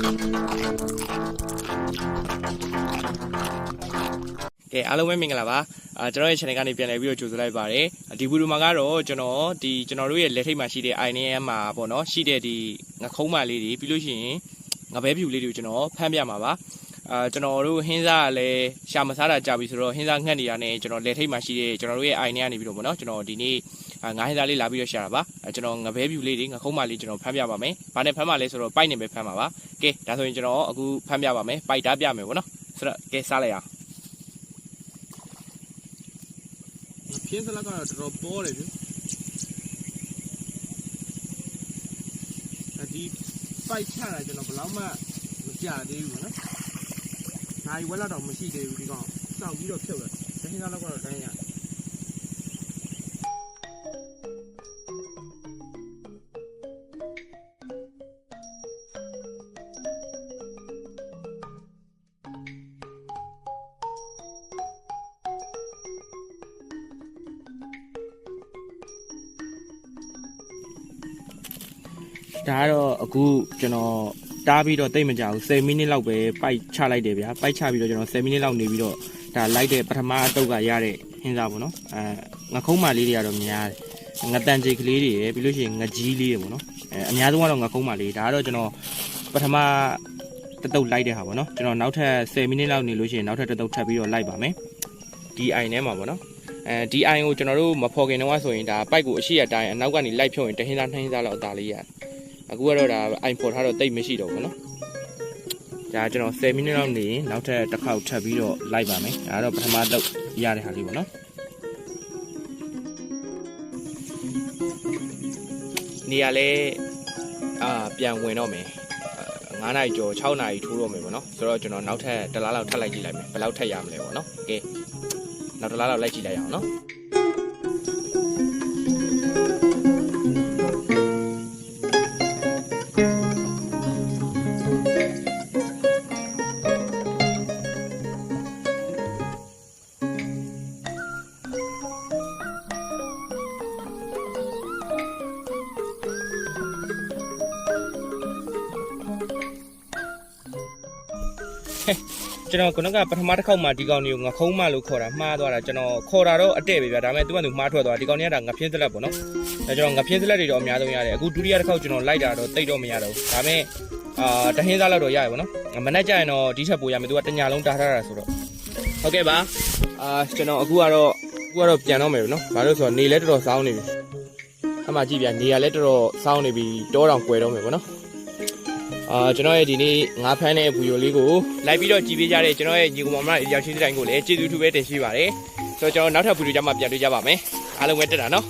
ကဲအားလုံးပဲမင်္ဂလာပါကျွန်တော်ရဲ့ channel ကနေပြန်လည်ပြီးတော့ကြိုဆိုလိုက်ပါတယ်ဒီဗီဒီယိုမှာကတော့ကျွန်တော်တို့ရဲ့လက်ထိပ်မှာရှိတဲ့ INM မှာပေါ့နော်ရှိတဲ့ဒီငခုံးမလေးတွေပြီးလို့ရှိရင်ငပဲဖြူလေးတွေကိုကျွန်တော်ဖမ်းပြမှာပါကျွန်တော်တို့ဟင်းစားကလည်းရှာမစားတာကြာပြီဆိုတော့ဟင်းစားငှက်နေတာနဲ့ကျွန်တော်လက်ထိပ်မှာရှိတဲ့ကျွန်တော်တို့ရဲ့ INM ကနေပြီးတော့ပေါ့နော်ကျွန်တော်ဒီနေ့ငါးဟင်းစားလေးလာပြီးတော့ရှာတာပါကျွန်တော်ငပဲဖြူလေးတွေငခုံးမလေးကျွန်တော်ဖမ်းပြပါမယ်ဘာနဲ့ဖမ်းပါလဲဆိုတော့ပိုက်နေပဲဖမ်းပါပါကဲဒါဆိုရင်ကျွန်တော်အခုဖမ်းပြပါမယ်ပိုက်တားပြမယ်ပေါ့နော်ဆိုတော့ကဲစားလိုက်အောင်ပြင်းစလာကတော့တော်ပေါ်တယ်ဗျဒီပိုက်ချတာကျွန်တော်ဘယ်လောက်မှမကြသေးဘူးနော်နိုင်ဝက်တော့မရှိသေးဘူးဒီကောင်စောင့်ပြီးတော့ဖြုတ်တယ်တခါလောက်ကတော့တိုင်းရဒါကတော့အခုကျွန်တော်တားပြီးတော့တိတ်မကြဘူး10မိနစ်လောက်ပဲပိုက်ချလိုက်တယ်ဗျာပိုက်ချပြီးတော့ကျွန်တော်10မိနစ်လောက်နေပြီးတော့ဒါလိုက်တဲ့ပထမအတုပ်ကရတဲ့ဟင်းစားပေါ့နော်ငခုံးမလေးတွေကတော့များတယ်ငတန်ကြေကလေးတွေရယ်ပြီးလို့ရှိရင်ငကြီးလေးတွေပေါ့နော်အများဆုံးကတော့ငခုံးမလေးဒါကတော့ကျွန်တော်ပထမတတုပ်လိုက်တဲ့ဟာပေါ့နော်ကျွန်တော်နောက်ထပ်10မိနစ်လောက်နေလို့ရှိရင်နောက်ထပ်တတုပ်ထပ်ပြီးတော့လိုက်ပါမယ်ဒီအိုင်ထဲမှာပေါ့နော်ဒီအိုင်ကိုကျွန်တော်တို့မဖော်ခင်တော့ဆိုရင်ဒါပိုက်ကိုအရှိရတိုင်းအနောက်ကနေလိုက်ဖြုတ်ရင်တဟင်းသားနှဟင်းသားလောက်အသာလေးရတယ်အခုကတော့ဒါအိုင်ဖော်ထားတော့တိတ်မရှိတော့ဘူးနော်ဒါကျွန်တော်10မိနစ်လောက်နေရင်နောက်ထပ်တစ်ခေါက်ထပ်ပြီးတော့လိုက်ပါမယ်ဒါတော့ပထမတော့ရတဲ့ဟာလေးပေါ့နော်နေရာလဲပြန်ဝင်တော့မယ်9နာရီကျော်6နာရီထိုးတော့မယ်ပေါ့နော်ဆိုတော့ကျွန်တော်နောက်ထပ်တစ်လားလောက်ထပ်လိုက်ကြည့်လိုက်မယ်ဘယ်လောက်ထပ်ရမလဲပေါ့နော်ကဲနောက်တစ်လားလောက်လိုက်ကြည့်လိုက်အောင်နော်ကျွန်တော်ကပထမတစ်ခေါက်မှဒီကောင်တွေကိုငခုံးမလို့ခေါ်တာမှားသွားတာကျွန်တော်ခေါ်တာတော့အတဲ့ပဲဗျာဒါပေမဲ့သူကမှားထွက်သွားဒီကောင်တွေကငဖျင်းစလက်ပေါ့နော်ဒါကျွန်တော်ငဖျင်းစလက်တွေတော့အများဆုံးရတယ်အခုဒုတိယတစ်ခေါက်ကျွန်တော်လိုက်တာတော့တိတ်တော့မရတော့ဘူးဒါပေမဲ့တဟင်းစားလောက်တော့ရရပေါ့နော်မနေ့ကျရင်တော့ဒီချက်ပိုရမယ်သူကတညာလုံးတားထားတာဆိုတော့ဟုတ်ကဲ့ပါကျွန်တော်အခုကတော့ပြန်တော့မယ်နော်ဘာလို့ဆိုတော့နေလဲတော်တော်စောင်းနေပြီအမှကြည့်ဗျာနေရလဲတော်တော်စောင်းနေပြီတောတောင်ကွယ်တော့မယ်ပေါ့နော်ကျွန်တော်ရဲ့ဒီနေ့ငါးဖမ်းတဲ့ဗီဒီယိုလေးကိုလိုက်ပြီးတော့ကြည့်ပေးကြတဲ့ကျွန်တော်ရဲ့ညီကောင်မတို့ရောက်ရှိတဲ့တိုင်းကိုလည်းကျေးဇူးထူးပဲတင်ရှိပါတယ်ဆိုတော့ကျွန်တော်နောက်ထပ်ဗီဒီယိုကြမှာပြန်တွေ့ကြပါမယ်အားလုံးပဲတက်တာနော်